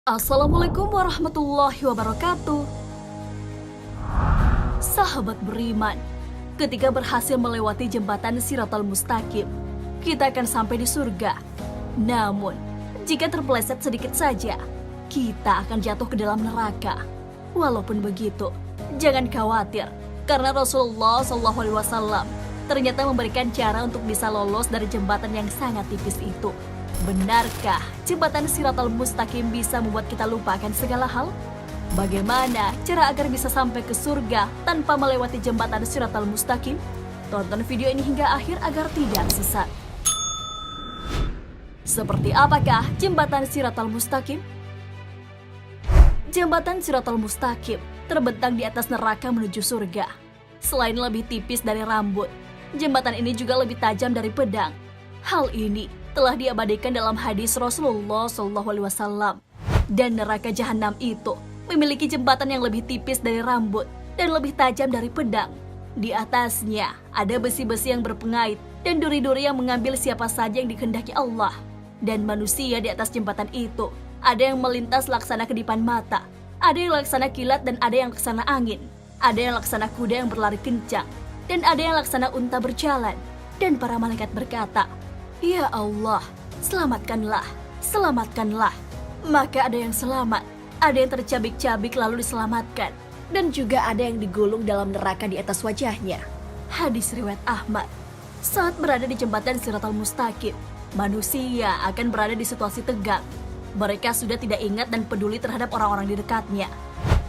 Assalamualaikum warahmatullahi wabarakatuh. Sahabat beriman, ketika berhasil melewati jembatan Shiratal Mustaqim, kita akan sampai di surga. Namun, jika terpeleset sedikit saja, kita akan jatuh ke dalam neraka. Walaupun begitu, jangan khawatir, karena Rasulullah SAW ternyata memberikan cara untuk bisa lolos dari jembatan yang sangat tipis itu. Benarkah jembatan Shiratal Mustaqim bisa membuat kita lupakan segala hal? Bagaimana cara agar bisa sampai ke surga tanpa melewati jembatan Shiratal Mustaqim? Tonton video ini hingga akhir agar tidak sesat. Seperti apakah jembatan Shiratal Mustaqim? Jembatan Shiratal Mustaqim terbentang di atas neraka menuju surga. Selain lebih tipis dari rambut, jembatan ini juga lebih tajam dari pedang. Hal ini telah diabadikan dalam hadis Rasulullah SAW. Dan neraka jahanam itu memiliki jembatan yang lebih tipis dari rambut dan lebih tajam dari pedang. Di atasnya ada besi-besi yang berpengait dan duri-duri yang mengambil siapa saja yang dikehendaki Allah. Dan manusia di atas jembatan itu ada yang melintas laksana kedipan mata, ada yang laksana kilat dan ada yang laksana angin, ada yang laksana kuda yang berlari kencang, dan ada yang laksana unta berjalan. Dan para malaikat berkata, "Ya Allah, selamatkanlah, selamatkanlah." Maka ada yang selamat, ada yang tercabik-cabik lalu diselamatkan, dan juga ada yang digulung dalam neraka di atas wajahnya. Hadis riwayat Ahmad. Saat berada di jembatan Shiratal Mustaqim, manusia akan berada di situasi tegang. Mereka sudah tidak ingat dan peduli terhadap orang-orang di dekatnya.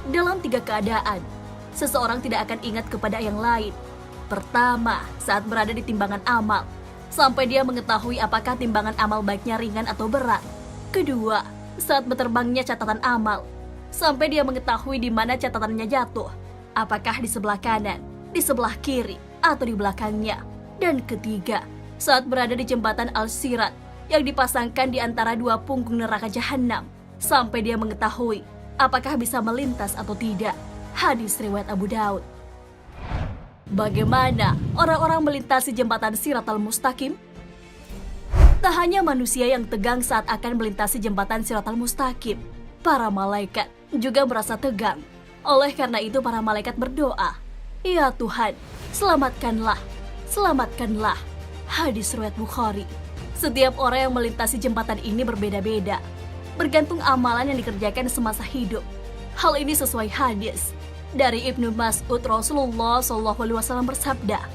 Dalam 3 keadaan, seseorang tidak akan ingat kepada yang lain. Pertama, saat berada di timbangan amal, sampai dia mengetahui apakah timbangan amal baiknya ringan atau berat. Kedua, saat berterbangnya catatan amal, sampai dia mengetahui di mana catatannya jatuh, apakah di sebelah kanan, di sebelah kiri, atau di belakangnya. Dan ketiga, saat berada di jembatan Al-Sirat yang dipasangkan di antara 2 punggung neraka jahanam, sampai dia mengetahui apakah bisa melintas atau tidak. Hadis riwayat Abu Daud. Bagaimana orang-orang melintasi jembatan Shiratal Mustaqim? Tak hanya manusia yang tegang saat akan melintasi jembatan Shiratal Mustaqim, para malaikat juga merasa tegang. Oleh karena itu para malaikat berdoa, "Ya Tuhan, selamatkanlah, selamatkanlah." Hadis riwayat Bukhari. Setiap orang yang melintasi jembatan ini berbeda-beda, bergantung amalan yang dikerjakan semasa hidup. Hal ini sesuai hadis dari Ibnu Mas'ud. Rasulullah SAW bersabda,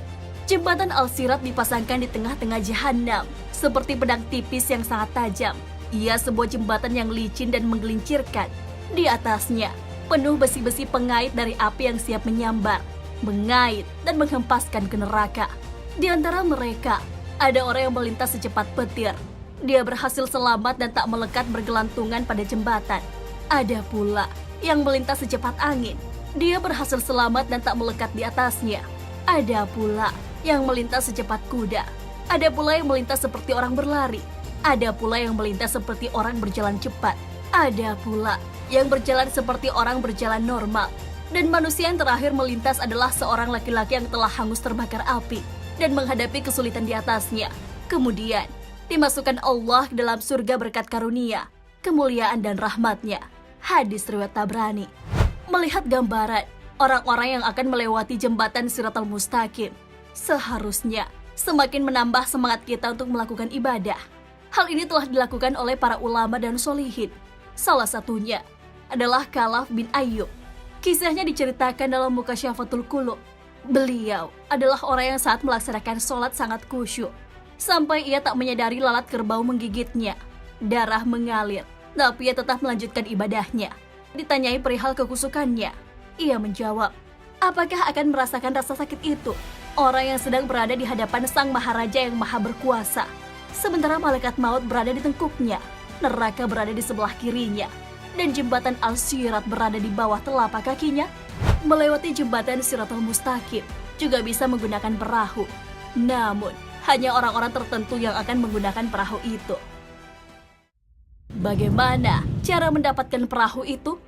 "Jembatan Al-Sirat dipasangkan di tengah-tengah jahanam seperti pedang tipis yang sangat tajam. Ia sebuah jembatan yang licin dan menggelincirkan. Di atasnya penuh besi-besi pengait dari api yang siap menyambar, mengait dan menghempaskan ke neraka. Di antara mereka ada orang yang melintas secepat petir. Dia berhasil selamat dan tak melekat bergelantungan pada jembatan. Ada pula yang melintas secepat angin. Dia berhasil selamat dan tak melekat di atasnya. Ada pula yang melintas secepat kuda. Ada pula yang melintas seperti orang berlari. Ada pula yang melintas seperti orang berjalan cepat. Ada pula yang berjalan seperti orang berjalan normal. Dan manusia yang terakhir melintas adalah seorang laki-laki yang telah hangus terbakar api dan menghadapi kesulitan di atasnya. Kemudian dimasukkan Allah ke dalam surga berkat karunia, kemuliaan dan rahmatnya." Hadis riwayat Tabrani. Melihat gambaran orang-orang yang akan melewati jembatan Shiratal Mustaqim, seharusnya semakin menambah semangat kita untuk melakukan ibadah. Hal ini telah dilakukan oleh para ulama dan sholihin. Salah satunya adalah Khalaf bin Ayyub. Kisahnya diceritakan dalam Mukasyafatul Qulub. Beliau adalah orang yang saat melaksanakan sholat sangat khusyuk, sampai ia tak menyadari lalat kerbau menggigitnya. Darah mengalir, tapi ia tetap melanjutkan ibadahnya. Ditanyai perihal kekusukannya, ia menjawab, "Apakah akan merasakan rasa sakit itu orang yang sedang berada di hadapan Sang Maharaja yang maha berkuasa, sementara malaikat maut berada di tengkuknya, neraka berada di sebelah kirinya, dan jembatan Al-Sirat berada di bawah telapak kakinya?" Melewati jembatan Shiratal Mustaqim juga bisa menggunakan perahu. Namun, hanya orang-orang tertentu yang akan menggunakan perahu itu. Bagaimana cara mendapatkan perahu itu?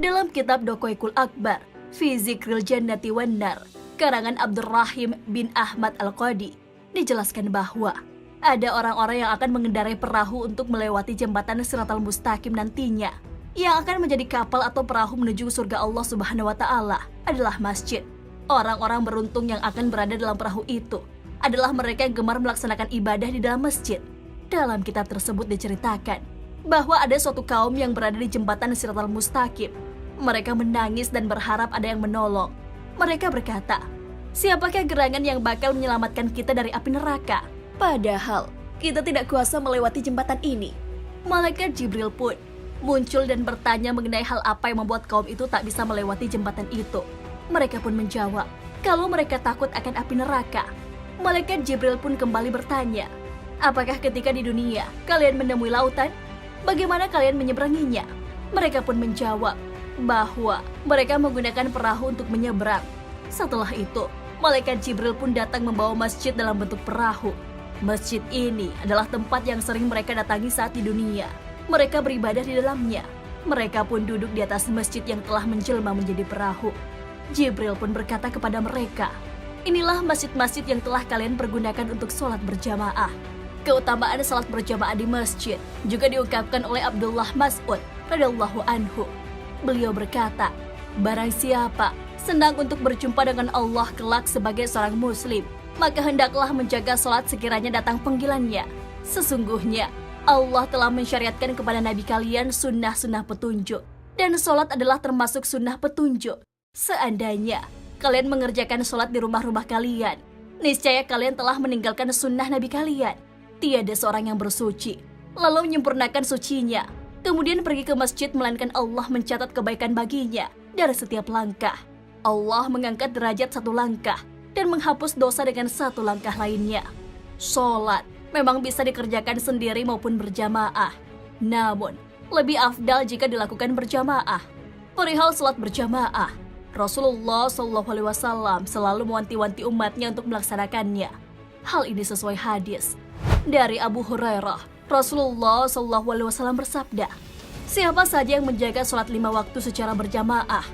Dalam kitab Dokoikul Akbar, Fi Zikril Jannati wan Nar, karangan Abdurrahim bin Ahmad Al-Qadi, dijelaskan bahwa Ada orang-orang yang akan mengendarai perahu untuk melewati jembatan Siratal Mustaqim nantinya. Yang akan menjadi kapal atau perahu menuju surga Allah Subhanahu wa Ta'ala adalah masjid. Orang-orang beruntung yang akan berada dalam perahu itu adalah mereka yang gemar melaksanakan ibadah di dalam masjid. Dalam kitab tersebut diceritakan bahwa ada suatu kaum yang berada di jembatan Siratal Mustaqim. Mereka menangis dan berharap ada yang menolong. Mereka berkata, "Siapakah gerangan yang bakal menyelamatkan kita dari api neraka?" Padahal kita tidak kuasa melewati jembatan ini. Malaikat Jibril pun muncul dan bertanya mengenai hal apa yang membuat kaum itu tak bisa melewati jembatan itu. Mereka pun menjawab kalau mereka takut akan api neraka. Malaikat Jibril pun kembali bertanya, "Apakah ketika di dunia kalian menemui lautan? Bagaimana kalian menyeberanginya?" Mereka pun menjawab bahwa mereka menggunakan perahu untuk menyeberang. Setelah itu, Malaikat Jibril pun datang membawa masjid dalam bentuk perahu. Masjid ini adalah tempat yang sering mereka datangi saat di dunia. Mereka beribadah di dalamnya. Mereka pun duduk di atas masjid yang telah menjelma menjadi perahu. Jibril pun berkata kepada mereka, "Inilah masjid-masjid yang telah kalian pergunakan untuk sholat berjamaah." Keutamaan sholat berjamaah di masjid juga diungkapkan oleh Abdullah Mas'ud radhiyallahu anhu. Beliau berkata, "Barang siapa senang untuk berjumpa dengan Allah kelak sebagai seorang muslim, maka hendaklah menjaga sholat sekiranya datang panggilannya. Sesungguhnya Allah telah mensyariatkan kepada nabi kalian sunnah-sunnah petunjuk, dan sholat adalah termasuk sunnah petunjuk. Seandainya kalian mengerjakan sholat di rumah-rumah kalian, niscaya kalian telah meninggalkan sunnah nabi kalian. Tiada seorang yang bersuci lalu menyempurnakan sucinya, kemudian pergi ke masjid melainkan Allah mencatat kebaikan baginya dari setiap langkah. Allah mengangkat derajat satu langkah dan menghapus dosa dengan satu langkah lainnya. Sholat memang bisa dikerjakan sendiri maupun berjamaah, namun lebih afdal jika dilakukan berjamaah. Perihal sholat berjamaah, Rasulullah SAW selalu mewanti-wanti umatnya untuk melaksanakannya. Hal ini sesuai hadis dari Abu Hurairah. Rasulullah SAW bersabda, "Siapa saja yang menjaga sholat 5 waktu secara berjamaah,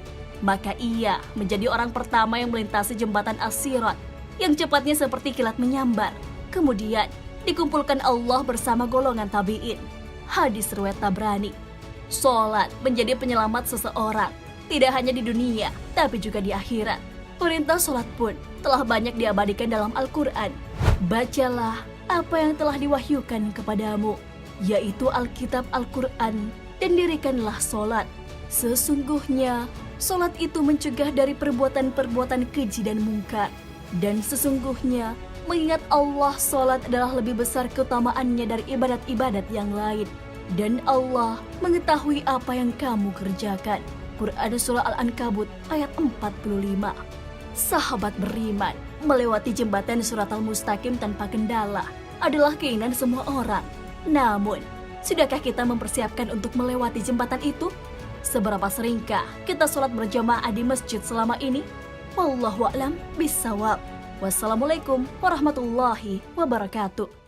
maka ia menjadi orang pertama yang melintasi jembatan As-Sirat yang cepatnya seperti kilat menyambar. Kemudian dikumpulkan Allah bersama golongan tabi'in." Hadis riwayat Tabrani. Sholat menjadi penyelamat seseorang, tidak hanya di dunia, tapi juga di akhirat. Perintah sholat pun telah banyak diabadikan dalam Al-Quran. "Bacalah apa yang telah diwahyukan kepadamu, yaitu Alkitab Al-Quran, dan dirikanlah sholat. Sesungguhnya sholat itu mencegah dari perbuatan-perbuatan keji dan mungkar. Dan sesungguhnya mengingat Allah, sholat adalah lebih besar keutamaannya dari ibadat-ibadat yang lain. Dan Allah mengetahui apa yang kamu kerjakan." Quran Surah Al-Ankabut ayat 45. Sahabat beriman, melewati jembatan Siratal Mustaqim tanpa kendala adalah keinginan semua orang. Namun, sudahkah kita mempersiapkan untuk melewati jembatan itu? Seberapa seringkah kita sholat berjamaah di masjid selama ini? Wallahu a'lam bishawab. Wassalamualaikum warahmatullahi wabarakatuh.